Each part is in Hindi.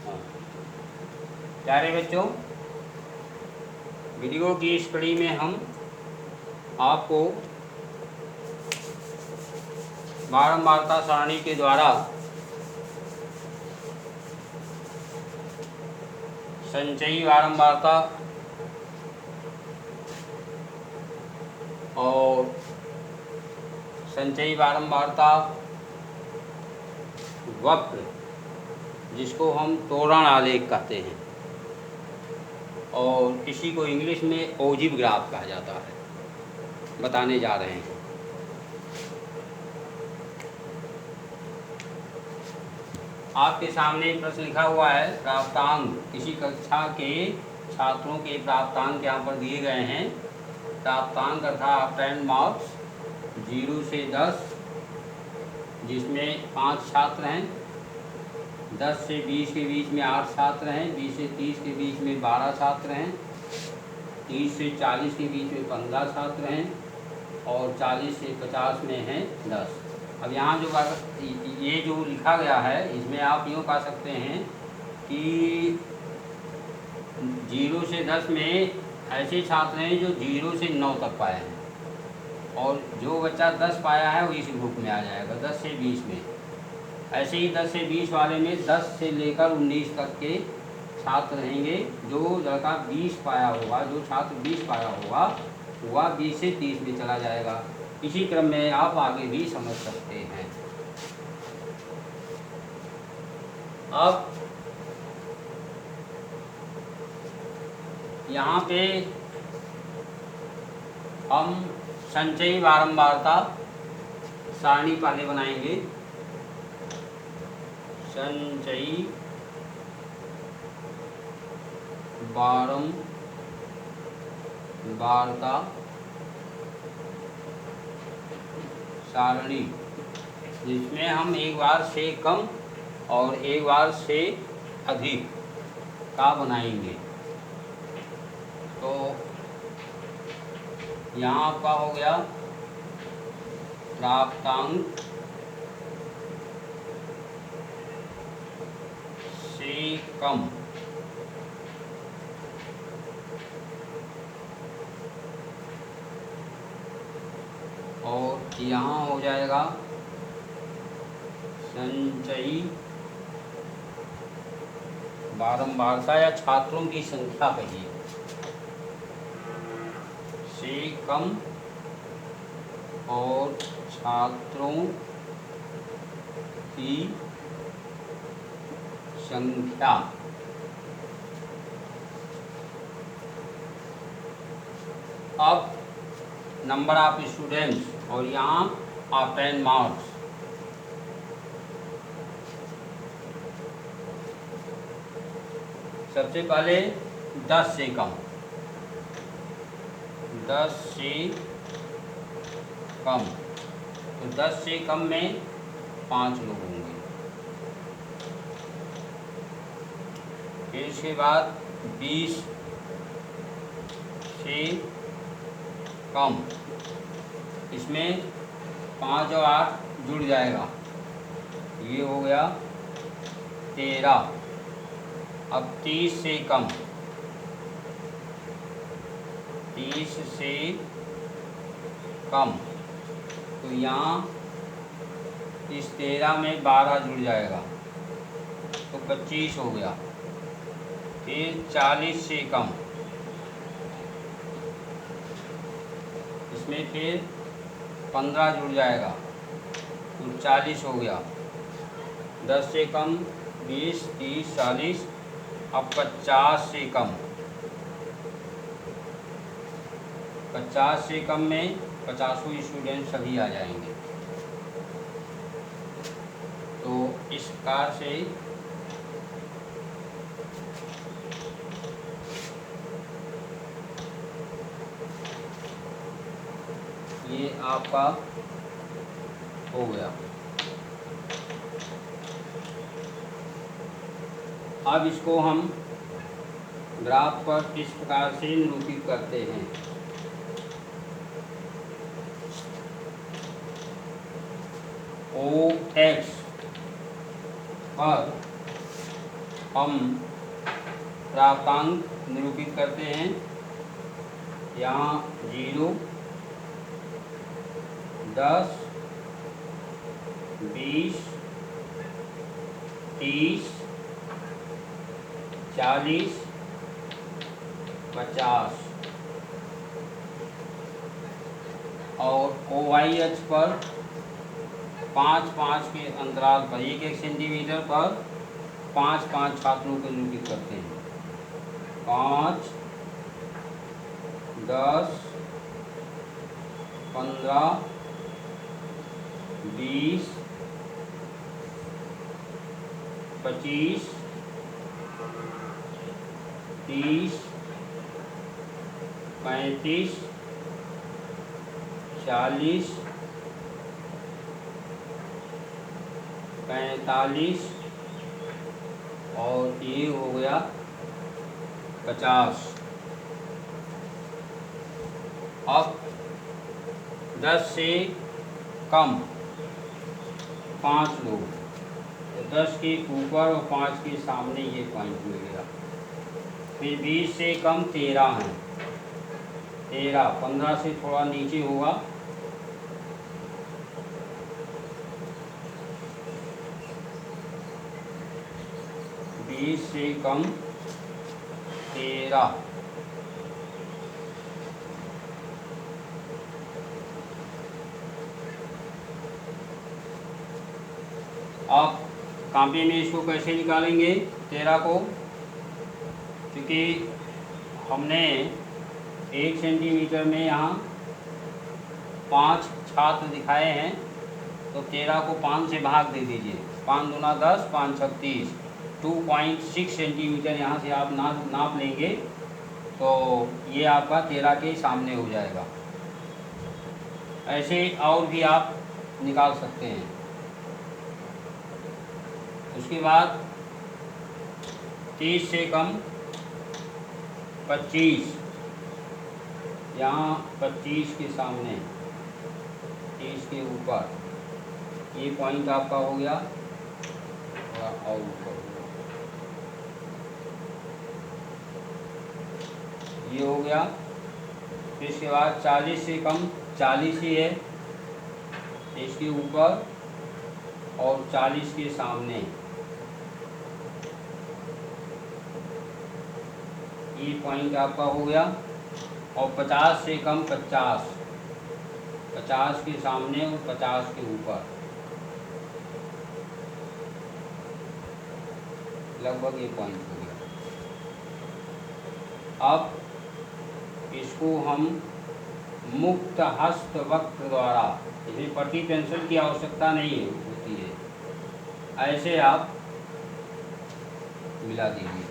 हाँ। प्यारे बच्चों, वीडियो की इस कड़ी में हम आपको बारंबारता सारणी के द्वारा संचयी बारंबारता और संचयी बारंबारता वक्र, जिसको हम त्वरण आलेख कहते हैं, और इसी को इंग्लिश में ओजिव ग्राफ कहा जाता है, बताने जा रहे हैं। आपके सामने प्रश्न लिखा हुआ है, प्राप्तांक। किसी कक्षा के छात्रों के प्राप्तांक यहाँ पर दिए गए हैं। प्राप्तांक अर्थात अटेंड मार्क्स 0 से 10, जिसमें 5 छात्र हैं। 10 से 20 के बीच में 8 छात्र हैं। 20 से 30 के बीच में 12 छात्र हैं। 30 से 40 के बीच में 15 छात्र हैं और 40 से 50 में हैं 10। अब यहाँ जो ये जो लिखा गया है, इसमें आप यूँ कह सकते हैं कि 0 से 10 में ऐसे छात्र हैं जो 0 से 9 तक पाए हैं, और जो बच्चा 10 पाया है वो इस ग्रुप में आ जाएगा। 10 से 20 में ऐसे ही 10 से 20 वाले में 10 से लेकर 19 तक के छात्र रहेंगे। जो लड़का 20 पाया होगा, जो छात्र 20 पाया होगा, वह 20 से 30 में चला जाएगा। इसी क्रम में आप आगे भी समझ सकते हैं। अब यहाँ पे हम संचयी बारंबारता सारणी पहले बनाएंगे। संचयी बारंबारता सारणी, जिसमें हम एक बार से कम और एक बार से अधिक का बनाएंगे। तो यहाँ आपका हो गया प्राप्तांक से कम, और यहाँ हो जाएगा संचयी बारंबारता या छात्रों की संख्या कहिए, से कम और छात्रों की संख्या। अब नंबर ऑफ स्टूडेंट्स और यहाँ अटेंड मार्क्स। सबसे पहले 10 से कम, 10 से कम, तो 10 से कम में 5 लोग होंगे। फिर इसके बाद 20 से कम, इसमें 5 और 8 जुड़ जाएगा, ये हो गया 13। अब 30 से कम, 30 से कम, तो यहाँ इस 13 में 12 जुड़ जाएगा, तो 25 हो गया। फिर 40 से कम, इसमें फिर 15 जुड़ जाएगा, तो 40 हो गया। 10 से कम 20, 30, 40। अब 50 से कम, 50 से कम में 50 स्टूडेंट सभी आ जाएंगे। तो इस प्रकार से ये आपका हो गया। अब इसको हम ग्राफ पर इस प्रकार से निरूपित करते हैं। OX पर हम प्राप्तांक निरूपित करते हैं। यहाँ 0, 10, 20, 30, 40, 50 और OY अक्ष पर 5-5 के अंतराल पर 1-1 सेंटीमीटर पर 5-5 छात्रों को निरूपित करते हैं। 5, 10, 15, 20, 25, 30, 35, 40, 45 और ये हो गया 50। अब 10 से कम 5 लोग, तो 10 के ऊपर और 5 के सामने ये पॉइंट मिल गया। फिर 20 से कम 13 हैं, 13, 15 से थोड़ा नीचे होगा, 20 से कम 13, अब कॉपी में इसको कैसे निकालेंगे 13 को, क्योंकि हमने 1 सेंटीमीटर में यहाँ 5 छात्र दिखाए हैं, तो 13 को 5 से भाग दे दीजिए। 5 दूना 10, 5 छक 30, 2.6 सेंटीमीटर यहाँ से आप नाप लेंगे तो ये आपका 13 के सामने हो जाएगा। ऐसे और भी आप निकाल सकते हैं। उसके बाद 30 से कम 25, यहाँ 25 के सामने, 30 के ऊपर, ये पॉइंट आपका हो गया, थोड़ा और ऊपर ये हो गया। फिर इसके बाद 40 से कम 40 ही है, इसके ऊपर और 40 के सामने, ये पॉइंट आपका हो गया। और 50 से कम 50, 50 के सामने और 50 के ऊपर, लगभग ये पॉइंट हो गया। अब इसको हम मुक्त हस्त वक्र द्वारा, इसमें पट्टी पेंसिल की आवश्यकता नहीं होती है, ऐसे आप मिला दीजिए।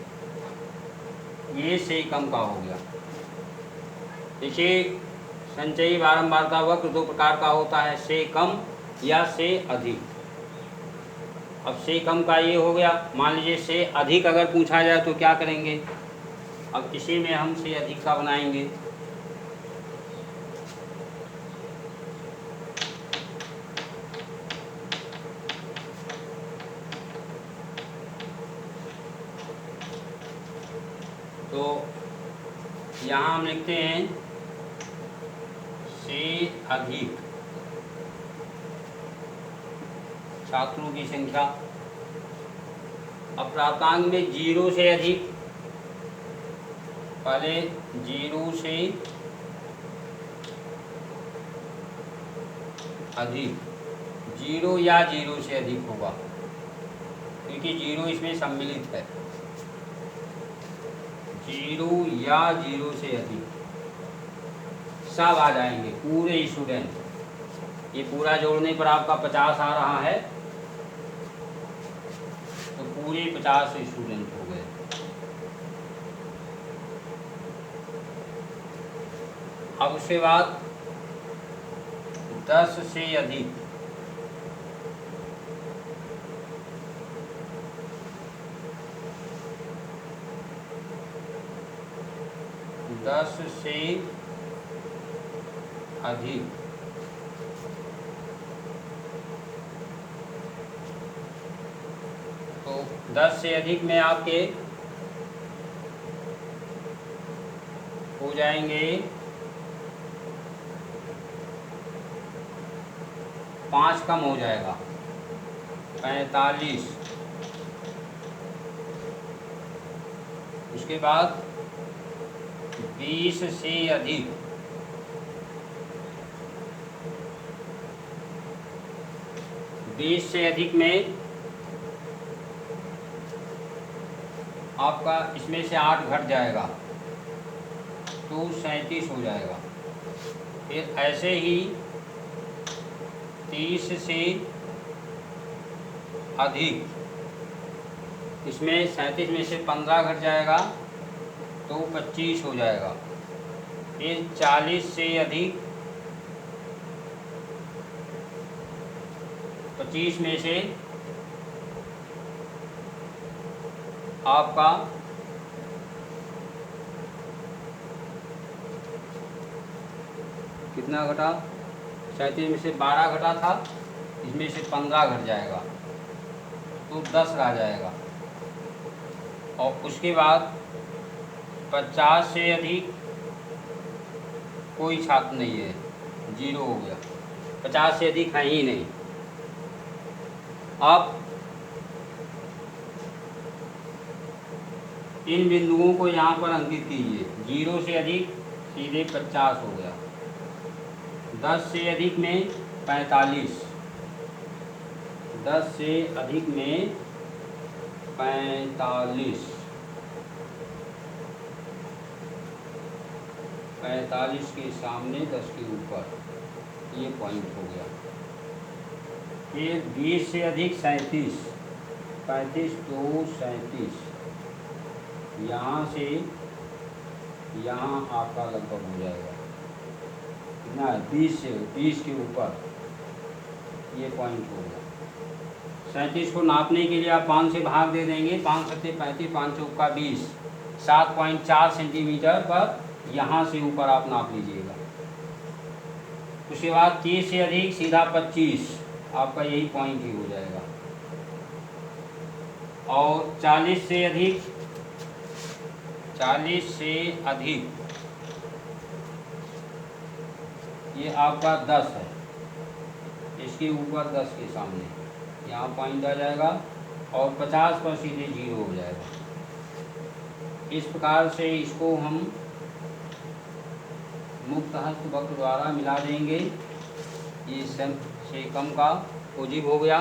ये से कम का हो गया। देखिए संचयी बारंबारता वक्र 2 प्रकार का होता है, से कम या से अधिक। अब से कम का ये हो गया। मान लीजिए से अधिक अगर पूछा जाए तो क्या करेंगे, अब इसी में हम से अधिक का बनाएंगे। तो यहाँ हम लिखते हैं से अधिक छात्रों की संख्या। अब प्राप्तांक में 0 से अधिक, पहले 0 से अधिक, 0 या 0 से अधिक होगा, क्योंकि 0 इसमें सम्मिलित है। 0 या 0 से अधिक सब आ जाएंगे, पूरे स्टूडेंट। ये पूरा जोड़ने पर आपका 50 आ रहा है, तो पूरे 50 स्टूडेंट हो गए। अब उसके बाद 10 से अधिक, 10 से अधिक, तो 10 से अधिक में आपके हो जाएंगे 5 कम हो जाएगा 45। उसके बाद 20 से अधिक 20 से अधिक में आपका इसमें से 8 घट जाएगा तो 37 हो जाएगा। फिर ऐसे ही 30 से अधिक इसमें 37 में से 15 घट जाएगा तो 25 हो जाएगा। फिर 40 से अधिक 25 में से आपका कितना घटा, 37 में से 12 घटा था, इसमें से 15 घट जाएगा तो 10 रह जाएगा। और उसके बाद 50 से अधिक कोई छात्र नहीं है, 0 हो गया, 50 से अधिक है ही नहीं। अब इन बिंदुओं को यहाँ पर अंकित कीजिए। 0 से अधिक सीधे 50 हो गया, 10 से अधिक में 45, 10 से अधिक में 45, 45 के सामने 10 के ऊपर, ये पॉइंट हो गया। फिर 20 से अधिक 37, 35 तो 37, यहाँ से यहाँ आपका लगभग हो जाएगा कितना है, 20 के ऊपर, ये पॉइंट हो गया। 37 को नापने के लिए आप 5 से भाग दे देंगे, 5 सत्ते 35, 5 चौका 20, 7.4 सेंटीमीटर पर यहाँ से ऊपर आप नाप लीजिएगा। उसके बाद 30 से अधिक सीधा 25, आपका यही पॉइंट ही हो जाएगा। और 40 से अधिक, 40 से अधिक ये आपका 10 है, इसके ऊपर 10 के सामने यहाँ पॉइंट आ जाएगा और 50 पर सीधे 0 हो जाएगा। इस प्रकार से इसको हम मुक्त हस्त वक्र द्वारा मिला देंगे। ये से कम का पॉजिटिव हो गया,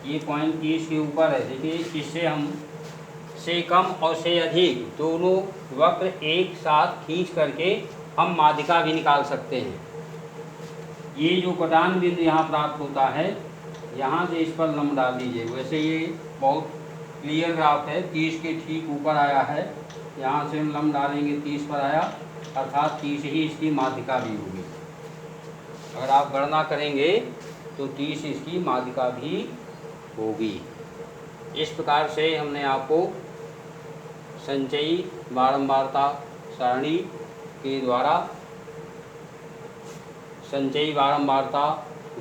ये पॉइंट 30 के ऊपर है। देखिए इससे हम से कम और से अधिक दोनों वक्र एक साथ खींच करके हम माध्यिका भी निकाल सकते हैं। ये जो कटान बिंदु यहाँ प्राप्त होता है, यहाँ से इस पर लंब डाल दीजिए। वैसे ये बहुत क्लियर ग्राफ है, 30 के ठीक ऊपर आया है, यहाँ से हम लंब डालेंगे 30 पर आया, अर्थात 30 ही इसकी माध्यिका भी होगी। अगर आप गणना करेंगे तो 30 इसकी माध्यिका भी होगी। इस प्रकार से हमने आपको संचयी बारंबारता सारणी के द्वारा संचयी बारंबारता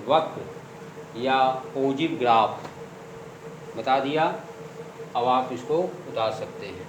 वक्र या ओजिव ग्राफ बता दिया। अब आप इसको उतार सकते हैं।